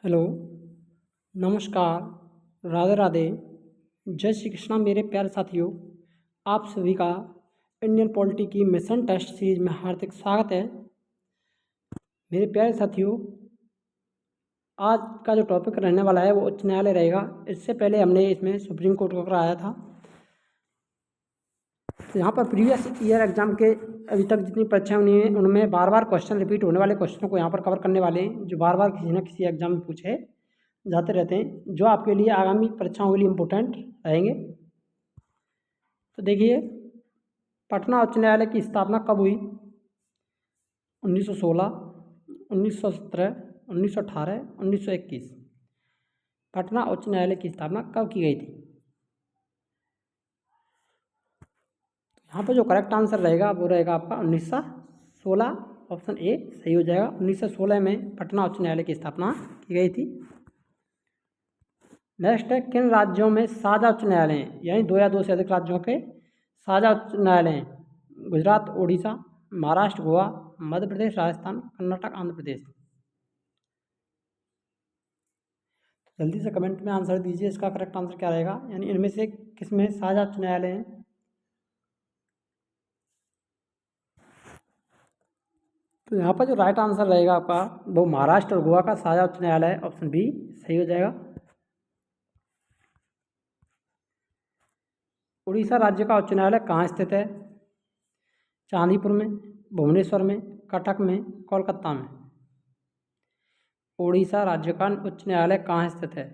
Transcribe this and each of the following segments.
Hello, नमस्कार, राधे राधे, जय श्री कृष्णा मेरे प्यारे साथियों। आप सभी का इंडियन पॉलिटी की मिशन टेस्ट सीरीज में हार्दिक स्वागत है। मेरे प्यारे साथियों, आज का जो टॉपिक रहने वाला है वो उच्च न्यायालय रहेगा। इससे पहले हमने इसमें सुप्रीम कोर्ट को कराया था। तो यहाँ पर प्रीवियस ईयर एग्जाम के अभी तक जितनी परीक्षाएं हुई हैं उनमें बार बार क्वेश्चन रिपीट होने वाले क्वेश्चनों को यहाँ पर कवर करने वाले हैं, जो बार बार किसी न किसी एग्जाम में पूछे जाते रहते हैं, जो आपके लिए आगामी परीक्षाओं के लिए इम्पोर्टेंट रहेंगे। तो देखिए, पटना उच्च न्यायालय की स्थापना कब हुई? 1916, 1917, 1918, 1921। पटना उच्च न्यायालय की स्थापना कब की गई थी? यहाँ पर जो करेक्ट आंसर रहेगा वो रहेगा आपका 1916। ऑप्शन ए सही हो जाएगा। 1916 में पटना उच्च न्यायालय की स्थापना की गई थी। नेक्स्ट है, किन राज्यों में साझा उच्च न्यायालय हैं, यानी दो या दो से अधिक राज्यों के साझा उच्च न्यायालय हैं? गुजरात, उड़ीसा, महाराष्ट्र, गोवा, मध्य प्रदेश, राजस्थान, कर्नाटक, आंध्र प्रदेश। जल्दी से कमेंट में आंसर दीजिए, इसका करेक्ट आंसर क्या रहेगा, यानी इनमें से किसमें साझा उच्च न्यायालय हैं? तो यहाँ पर जो राइट आंसर रहेगा आपका वो महाराष्ट्र और गोवा का साझा उच्च न्यायालय है। ऑप्शन बी सही हो जाएगा। उड़ीसा राज्य का उच्च न्यायालय कहाँ स्थित है? चांदीपुर में, भुवनेश्वर में, कटक में, कोलकाता में। उड़ीसा राज्य का उच्च न्यायालय कहाँ स्थित है?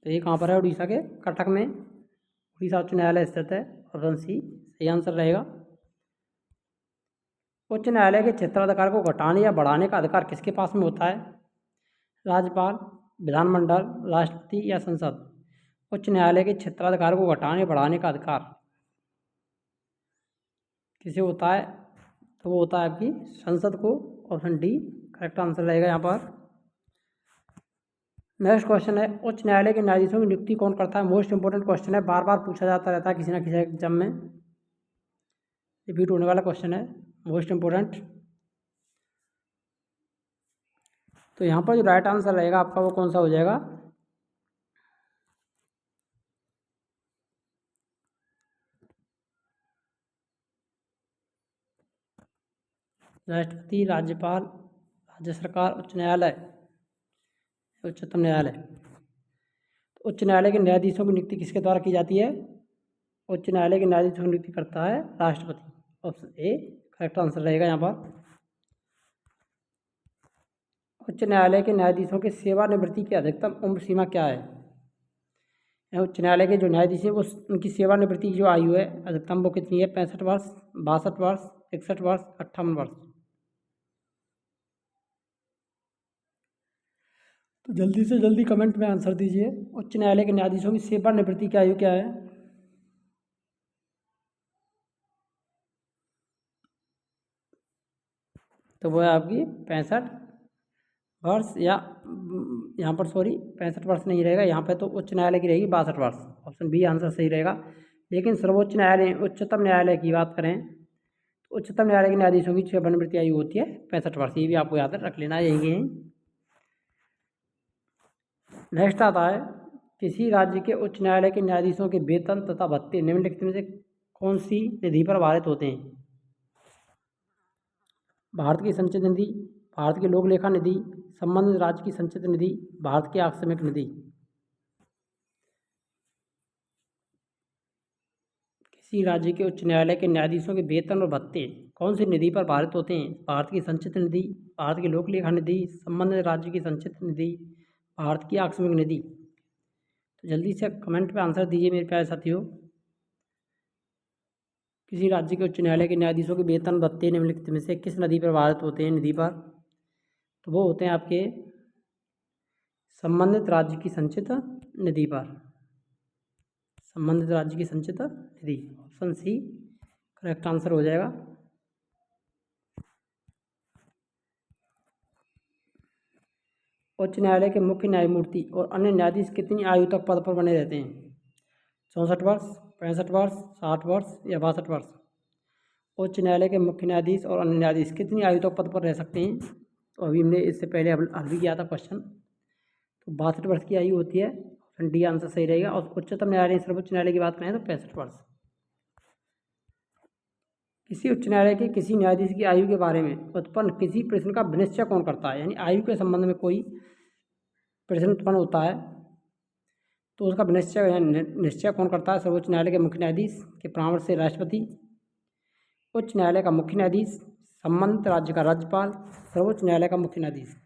तो ये कहाँ पर है? उड़ीसा के कटक में उड़ीसा उच्च न्यायालय स्थित है। ऑप्शन सी सही आंसर रहेगा। उच्च न्यायालय के क्षेत्राधिकार को घटाने या बढ़ाने का अधिकार किसके पास में होता है? राज्यपाल, विधानमंडल, राष्ट्रपति या संसद? उच्च न्यायालय के क्षेत्राधिकार को घटाने बढ़ाने का अधिकार किसे होता है? तो वो होता है आपकी संसद को। ऑप्शन डी करेक्ट आंसर रहेगा यहाँ पर। नेक्स्ट क्वेश्चन है, उच्च न्यायालय के न्यायाधीशों की नियुक्ति कौन करता है? मोस्ट इंपोर्टेंट क्वेश्चन है, बार बार पूछा जाता रहता है किसी ना किसी एग्जाम में, रिपीट होने वाला क्वेश्चन है, मोस्ट इंपोर्टेंट। तो यहाँ पर जो राइट आंसर रहेगा आपका वो कौन सा हो जाएगा? राष्ट्रपति, राज्यपाल, राज्य सरकार, उच्च न्यायालय, उच्चतम न्यायालय। तो उच्च न्यायालय के न्यायाधीशों की नियुक्ति किसके द्वारा की जाती है? उच्च न्यायालय के न्यायाधीशों की नियुक्ति करता है राष्ट्रपति। ऑप्शन ए करेक्ट आंसर रहेगा यहाँ पर। उच्च न्यायालय के न्यायाधीशों की सेवानिवृत्ति की अधिकतम उम्र सीमा क्या है? उच्च न्यायालय के जो न्यायाधीश हैं वो उनकी सेवानिवृत्ति की जो आयु है अधिकतम वो कितनी है? 65 वर्ष, 62 वर्ष, 61 वर्ष, 58 वर्ष। तो जल्दी से जल्दी कमेंट में आंसर दीजिए, उच्च न्यायालय के न्यायाधीशों की सेवानिवृत्ति की आयु क्या है? तो वो है आपकी 65 वर्ष, या यहाँ पर सॉरी 65 वर्ष नहीं रहेगा, यहाँ पे तो उच्च न्यायालय की रहेगी 62 वर्ष। ऑप्शन बी आंसर सही रहेगा। लेकिन सर्वोच्च न्यायालय, उच्चतम न्यायालय की बात करें तो उच्चतम न्यायालय के न्यायाधीशों की सेवानिवृत्ति आयु होती है 65 वर्ष। ये भी आपको याद रख लेना, यही है। नेक्स्ट आता है, किसी राज्य के उच्च न्यायालय के न्यायाधीशों के वेतन तथा भत्ते निम्नलिखित में से कौन सी निधि पर आधारित होते हैं? भारत की संचित निधि, भारत की लोक लेखा निधि, संबंधित राज्य की संचित निधि, भारत की आकस्मिक निधि। किसी राज्य के उच्च न्यायालय के न्यायाधीशों के वेतन और भत्ते कौन सी निधि पर आधारित होते हैं? भारत की संचित निधि, भारत की लोक लेखा निधि, संबंधित राज्य की संचित निधि, भारत की आकस्मिक निधि। तो जल्दी से कमेंट पे आंसर दीजिए मेरे प्यारे साथियों। किसी राज्य के उच्च न्यायालय के न्यायाधीशों के वेतन भत्ते निम्नलिखित में से किस नदी पर आधारित होते हैं? निधि पर तो वो होते हैं आपके संबंधित राज्य की संचित निधि पर, संबंधित राज्य की संचित निधि। ऑप्शन सी करेक्ट आंसर हो जाएगा। उच्च न्यायालय के मुख्य न्यायमूर्ति और अन्य न्यायाधीश कितनी आयु तक पद पर बने रहते हैं? 64 वर्ष, 65 वर्ष, 60 वर्ष या 62 वर्ष? उच्च न्यायालय के मुख्य न्यायाधीश और अन्य न्यायाधीश कितनी आयु तक पद पर रह सकते हैं? तो अभी हमने इससे पहले हल भी किया था क्वेश्चन। तो 62 वर्ष की आयु होती है, ऑप्शन डी आंसर सही रहेगा। और उच्चतम न्यायालय सर्वोच्च न्यायालय की बात करें तो 65 वर्ष। किसी उच्च न्यायालय के किसी न्यायाधीश की आयु के बारे में उत्पन्न किसी प्रश्न का विनिश्चय कौन करता है, यानी आयु के संबंध में कोई प्रश्न उत्पन्न होता है तो उसका निश्चय कौन करता है? सर्वोच्च न्यायालय के मुख्य न्यायाधीश के परामर्श से राष्ट्रपति, उच्च न्यायालय का मुख्य न्यायाधीश, संबंधित राज्य का राज्यपाल, सर्वोच्च न्यायालय का मुख्य न्यायाधीश।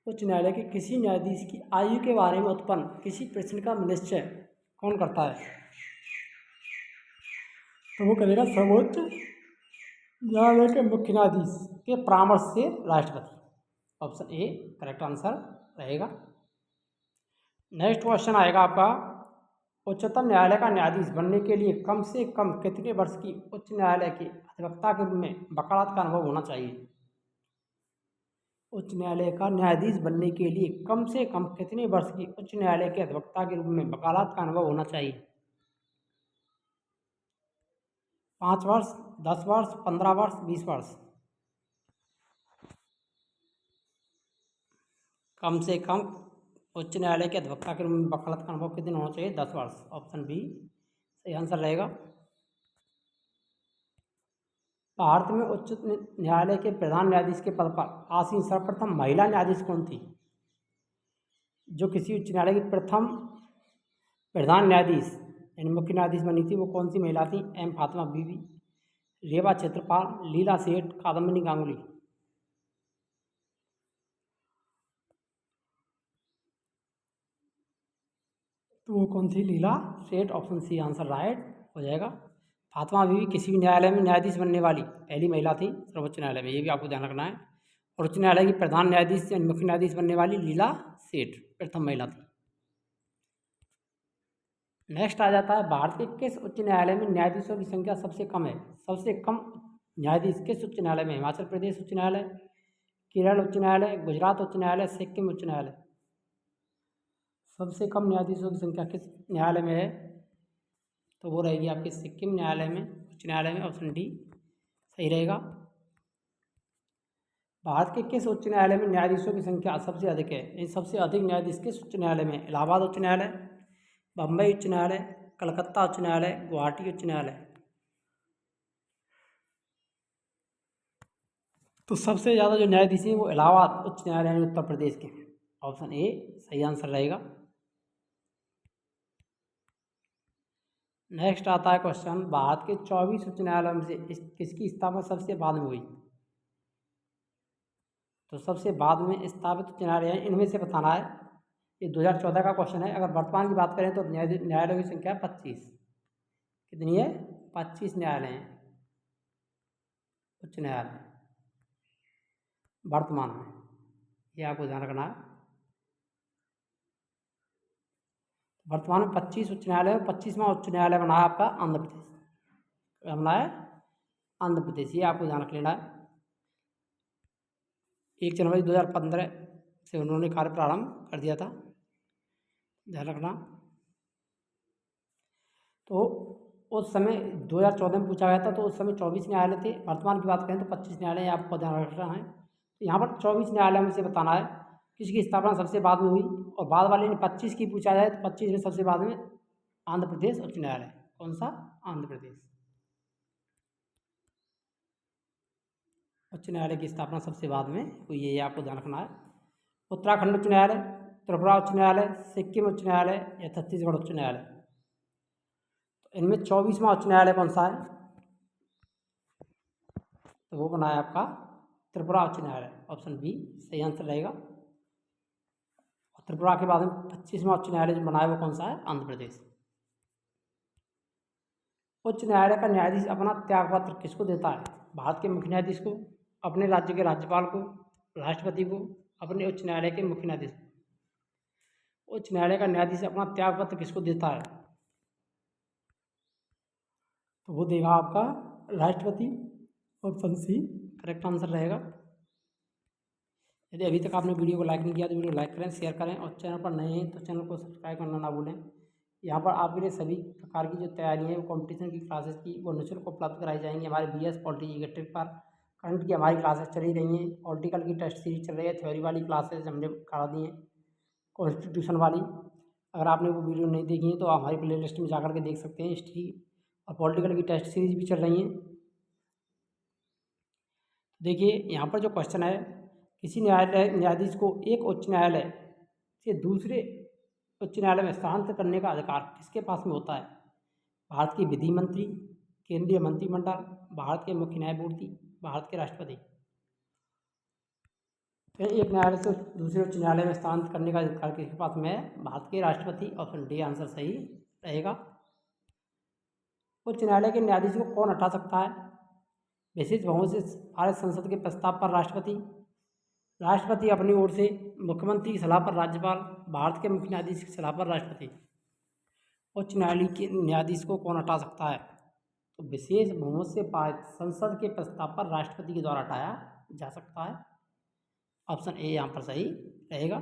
उच्च न्यायालय के किसी न्यायाधीश की आयु के बारे में उत्पन्न किसी प्रश्न का निश्चय कौन करता है? तो वो करेगा सर्वोच्च न्यायालय के मुख्य न्यायाधीश के परामर्श से राष्ट्रपति। ऑप्शन ए करेक्ट आंसर रहेगा। नेक्स्ट क्वेश्चन आएगा आपका, उच्चतम न्यायालय का न्यायाधीश बनने के लिए कम से कम कितने वर्ष की उच्च न्यायालय के अधिवक्ता के रूप में वकालत का अनुभव होना चाहिए? उच्च न्यायालय का न्यायाधीश बनने के लिए कम से कम कितने वर्ष की उच्च न्यायालय के अधिवक्ता के रूप में वकालत का अनुभव होना चाहिए? 5 वर्ष, 10 वर्ष, 15 वर्ष, 20 वर्ष। कम से कम उच्च न्यायालय के अधिवक्ता के रूप में वकालत का अनुभव कितने होना चाहिए? 10 वर्ष। ऑप्शन बी सही आंसर रहेगा। भारत में उच्च न्यायालय के प्रधान न्यायाधीश के पद पर आसीन सर्वप्रथम महिला न्यायाधीश कौन थी? जो किसी उच्च न्यायालय की प्रथम प्रधान न्यायाधीश यानी मुख्य न्यायाधीश बनी थी वो कौन सी महिला थी? एम फातिमा बीबी, रेवा क्षेत्रपाल, लीला सेठ, कादम्बिनी गांगुली। तो वो कौन थी? लीला सेठ। ऑप्शन सी आंसर राइट हो जाएगा। फातिमा बीबी किसी भी न्यायालय में न्यायाधीश बनने वाली पहली महिला थी सर्वोच्च न्यायालय में, ये भी आपको ध्यान रखना है। और उच्च न्यायालय की प्रधान न्यायाधीश यानी मुख्य न्यायाधीश बनने वाली लीला सेठ प्रथम महिला थी। नेक्स्ट आ जाता है, भारत के किस उच्च न्यायालय में न्यायाधीशों की संख्या सबसे कम है? सबसे कम न्यायाधीश किस उच्च न्यायालय में? हिमाचल प्रदेश उच्च न्यायालय, केरल उच्च न्यायालय, गुजरात उच्च न्यायालय, सिक्किम उच्च न्यायालय। सबसे कम न्यायाधीशों की संख्या किस न्यायालय में है? तो वो रहेगी आपके सिक्किम न्यायालय में, उच्च न्यायालय में। ऑप्शन डी सही रहेगा। भारत के किस उच्च न्यायालय में न्यायाधीशों की संख्या सबसे अधिक है? इन सबसे अधिक न्यायाधीश किस उच्च न्यायालय में? इलाहाबाद उच्च न्यायालय, बम्बई उच्च न्यायालय, कलकत्ता उच्च न्यायालय, गुवाहाटी उच्च न्यायालय। तो सबसे ज़्यादा जो न्यायाधीश हैं वो इलाहाबाद उच्च न्यायालय यानी उत्तर प्रदेश के। ऑप्शन ए सही आंसर रहेगा। नेक्स्ट आता है क्वेश्चन, भारत के 24 उच्च न्यायालयों में से किसकी स्थापना सबसे बाद में हुई? तो सबसे बाद में स्थापित उच्च न्यायालय है, इनमें से बताना है। ये 2014 का क्वेश्चन है। अगर वर्तमान की बात करें तो न्यायालयों की संख्या 25। कितनी है? 25 न्यायालय हैं उच्च न्यायालय वर्तमान में, ये आपको ध्यान रखना है। वर्तमान में 25 उच्च न्यायालय है। 25वां उच्च न्यायालय बना है आपका आंध्र प्रदेश, बना है आंध्र प्रदेश, ये आपको ध्यान रख लेना है। 1 जनवरी 2015 से उन्होंने कार्य प्रारंभ कर दिया था, ध्यान रखना। तो उस समय 2014 में पूछा गया था, तो उस समय 24 न्यायालय थे। वर्तमान की बात करें तो 25 न्यायालय आपको ध्यान रखना है। तो यहाँ पर 24 न्यायालयों में से बताना है किसकी स्थापना सबसे बाद में हुई। और बाद वाले ने 25 की पूछा जाए तो 25 में सबसे बाद में आंध्र प्रदेश उच्च न्यायालय। कौन सा? आंध्र प्रदेश उच्च न्यायालय की स्थापना सबसे बाद में हुई है, ये आपको ध्यान रखना है। उत्तराखंड उच्च न्यायालय, त्रिपुरा उच्च न्यायालय, सिक्किम उच्च न्यायालय या छत्तीसगढ़ उच्च न्यायालय। तो इनमें 24वां उच्च न्यायालय कौन सा है? तो वो बना है आपका त्रिपुरा उच्च न्यायालय। ऑप्शन बी सही आंसर रहेगा। और त्रिपुरा के बाद में 25वां उच्च न्यायालय जो बना है वो कौन सा है? आंध्र प्रदेश। उच्च न्यायालय का न्यायाधीश अपना त्यागपत्र किसको देता है? भारत के मुख्य न्यायाधीश को, अपने राज्य के राज्यपाल को, राष्ट्रपति को, अपने उच्च न्यायालय के मुख्य न्यायाधीश को। उच्च न्यायालय का न्यायाधीश अपना त्यागपत्र किसको देता है? तो वो देगा आपका राष्ट्रपति। ऑप्शन सी करेक्ट आंसर रहेगा। यदि अभी तक आपने वीडियो को लाइक नहीं किया तो वीडियो लाइक करें, शेयर करें, और चैनल पर नए हैं तो चैनल को सब्सक्राइब करना ना भूलें। यहाँ पर आपके लिए सभी प्रकार की जो तैयारी है वो कंपटीशन की क्लासेस की वो निःशुल्क उपलब्ध कराई जाएंगी हमारे BS पॉलिटी ट्रिक पर। करंट की हमारी क्लासेस चली रही हैं, पॉलिटिकल की टेस्ट सीरीज चल रही है, थ्योरी वाली क्लासेस हमने करा दी हैं, कॉन्स्टिट्यूशन वाली। अगर आपने वो वीडियो नहीं देखी है तो आप हमारी प्ले लिस्ट में जाकर के देख सकते हैं। हिस्ट्री और पॉलिटिकल की टेस्ट सीरीज भी चल रही हैं। देखिए यहाँ पर जो क्वेश्चन है, किसी न्यायाधीश को एक उच्च न्यायालय से दूसरे उच्च न्यायालय में स्थानांतरित करने का अधिकार किसके पास में होता है? भारत के विधि मंत्री, केंद्रीय मंत्रिमंडल, भारत के मुख्य न्यायमूर्ति, भारत के राष्ट्रपति। एक न्यायालय से दूसरे उच्च न्यायालय में स्थानांतरित करने का अधिकार किसके पास में है? भारत के राष्ट्रपति। ऑप्शन डी आंसर सही रहेगा। उच्च न्यायालय के न्यायाधीश को कौन हटा सकता है? विशेष बहुमत से भारत संसद के प्रस्ताव पर राष्ट्रपति, राष्ट्रपति अपनी ओर से, मुख्यमंत्री की सलाह पर राज्यपाल, भारत के मुख्य न्यायाधीश की सलाह पर राष्ट्रपति। उच्च न्यायालय के न्यायाधीश को कौन हटा सकता है? तो विशेष बहुमत से पारित संसद के प्रस्ताव पर राष्ट्रपति के द्वारा हटाया जा सकता है। ऑप्शन ए यहाँ पर सही रहेगा।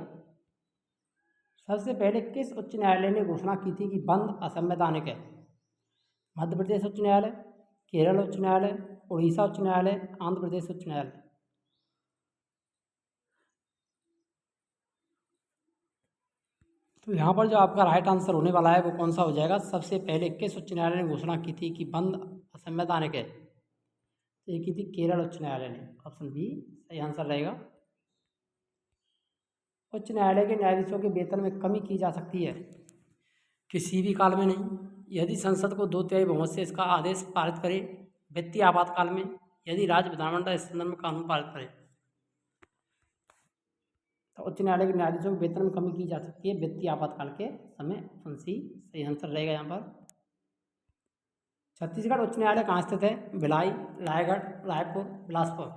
सबसे पहले किस उच्च न्यायालय ने घोषणा की थी कि बंद असंवैधानिक है? मध्य प्रदेश उच्च न्यायालय, केरल उच्च न्यायालय, उड़ीसा उच्च न्यायालय, आंध्र प्रदेश उच्च न्यायालय। तो यहाँ पर जो आपका राइट आंसर होने वाला है वो कौन सा हो जाएगा? सबसे पहले किस उच्च न्यायालय ने घोषणा की थी कि बंद असंवैधानिक है? तो ये की थी केरल उच्च न्यायालय ने। ऑप्शन बी सही आंसर रहेगा। उच्च न्यायालय के न्यायाधीशों के वेतन में कमी की जा सकती है? किसी भी काल में नहीं, यदि संसद को 2/3 बहुमत से इसका आदेश पारित करे, वित्तीय आपातकाल में, यदि राज्य विधानमंडल इस संदर्भ में कानून पारित करे। तो उच्च न्यायालय के न्यायाधीशों के वेतन में कमी की जा सकती है वित्तीय आपातकाल के समय। ऑप्शन सी सही आंसर रहेगा यहाँ पर। छत्तीसगढ़ उच्च न्यायालय कहाँ स्थित है? भिलाई, रायगढ़, रायपुर, बिलासपुर।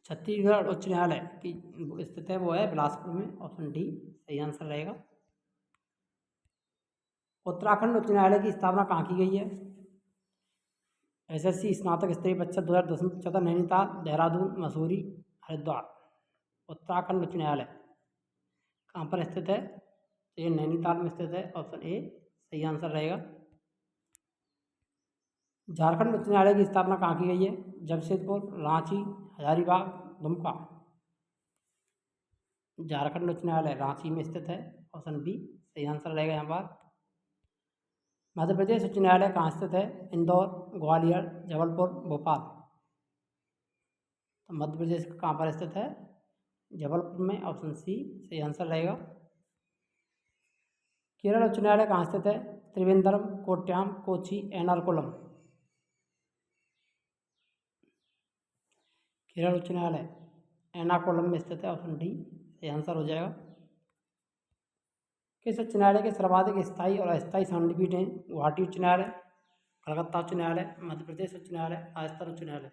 छत्तीसगढ़ उच्च न्यायालय की स्थित है वो है बिलासपुर में। ऑप्शन डी सही आंसर रहेगा। उत्तराखंड उच्च न्यायालय की स्थापना कहाँ की गई है? एसएससी स्नातक स्तरीय परीक्षा 2010 नैनीताल, देहरादून, मसूरी, हरिद्वार। उत्तराखंड उच्च न्यायालय कहाँ पर स्थित है? तो ये नैनीताल में स्थित है। ऑप्शन ए सही आंसर रहेगा। झारखंड उच्च न्यायालय की स्थापना कहाँ की गई है? जमशेदपुर, रांची, हजारीबाग, दुमका। झारखंड उच्च न्यायालय रांची में स्थित है। ऑप्शन बी सही आंसर रहेगा यहाँ पर। मध्य प्रदेश उच्च न्यायालय कहाँ स्थित है? इंदौर, ग्वालियर, जबलपुर, भोपाल। तो मध्य प्रदेश कहाँ पर स्थित है? जबलपुर में। ऑप्शन सी सही आंसर रहेगा। केरल उच्च न्यायालय कहाँ स्थित है? त्रिवेंद्रम, कोट्टायम, कोच्चि, एर्नाकुलम। केरल उच्च न्यायालय एर्नाकुलम में स्थित है। ऑप्शन डी सही आंसर हो जाएगा। किस उच्च न्यायालय के सर्वाधिक स्थायी और अस्थायी खंडपीठ हैं? गुवाहाटी उच्च न्यायालय, कलकत्ता उच्च न्यायालय, मध्य प्रदेश उच्च न्यायालय, राजस्थान उच्च न्यायालय।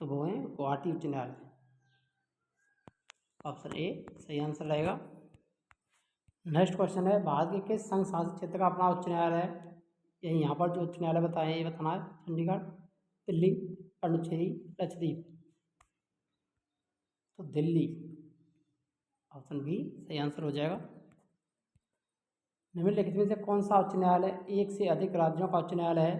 तो वो हैं गुवाहाटी उच्च न्यायालय। ऑप्शन ए सही आंसर रहेगा। नेक्स्ट क्वेश्चन है, भारत के किस संघ शासित क्षेत्र का अपना उच्च न्यायालय है? यही यहाँ पर जो उच्च न्यायालय बताए हैं ये बताना है। चंडीगढ़, दिल्ली, पुडुचेरी, लक्षद्वीप। तो दिल्ली। ऑप्शन बी सही आंसर हो जाएगा। निम्नलिखित में से कौन सा उच्च न्यायालय एक से अधिक राज्यों का उच्च न्यायालय है?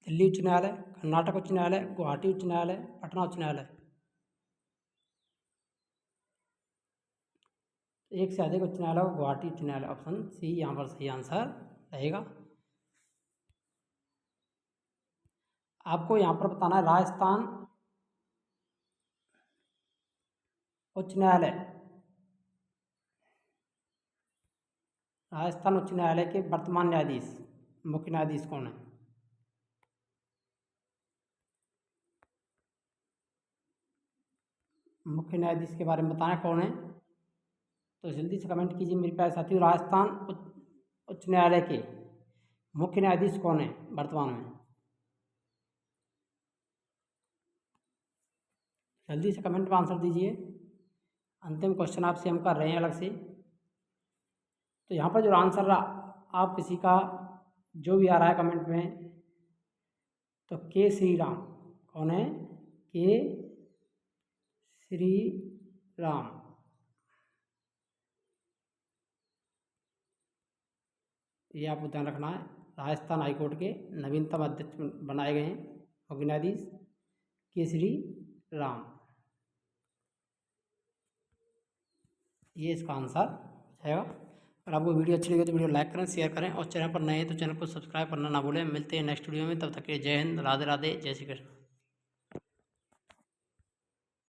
दिल्ली उच्च न्यायालय, कर्नाटक उच्च न्यायालय, गुवाहाटी उच्च न्यायालय, पटना उच्च न्यायालय। एक से अधिक उच्च न्यायालय और गुवाहाटी उच्च न्यायालय। ऑप्शन सी यहाँ पर सही आंसर रहेगा। आपको यहाँ पर बताना है राजस्थान उच्च न्यायालय, राजस्थान उच्च न्यायालय के वर्तमान न्यायाधीश, मुख्य न्यायाधीश कौन है? मुख्य न्यायाधीश के बारे में बताना कौन है? तो जल्दी से कमेंट कीजिए मेरे प्यारे साथियों। राजस्थान उच्च न्यायालय के मुख्य न्यायाधीश कौन है वर्तमान में? जल्दी से कमेंट में आंसर दीजिए। अंतिम क्वेश्चन आपसे हम कर रहे हैं अलग से। तो यहाँ पर जो आंसर आप किसी का जो भी आ रहा है कमेंट में, तो के श्री राम कौन है? के श्री राम। ये आपको ध्यान रखना है। राजस्थान हाईकोर्ट के नवीनतम अध्यक्ष बनाए गए हैं मुख्य न्यायाधीश केसरी राम। ये इसका आंसर है। अगर आपको वीडियो अच्छी लगी तो वीडियो लाइक करें, शेयर करें और चैनल पर नए हैं तो चैनल को सब्सक्राइब करना ना भूलें। मिलते हैं नेक्स्ट वीडियो में, तब तक के लिए जय हिंद, राधे राधे, जय श्री कृष्ण।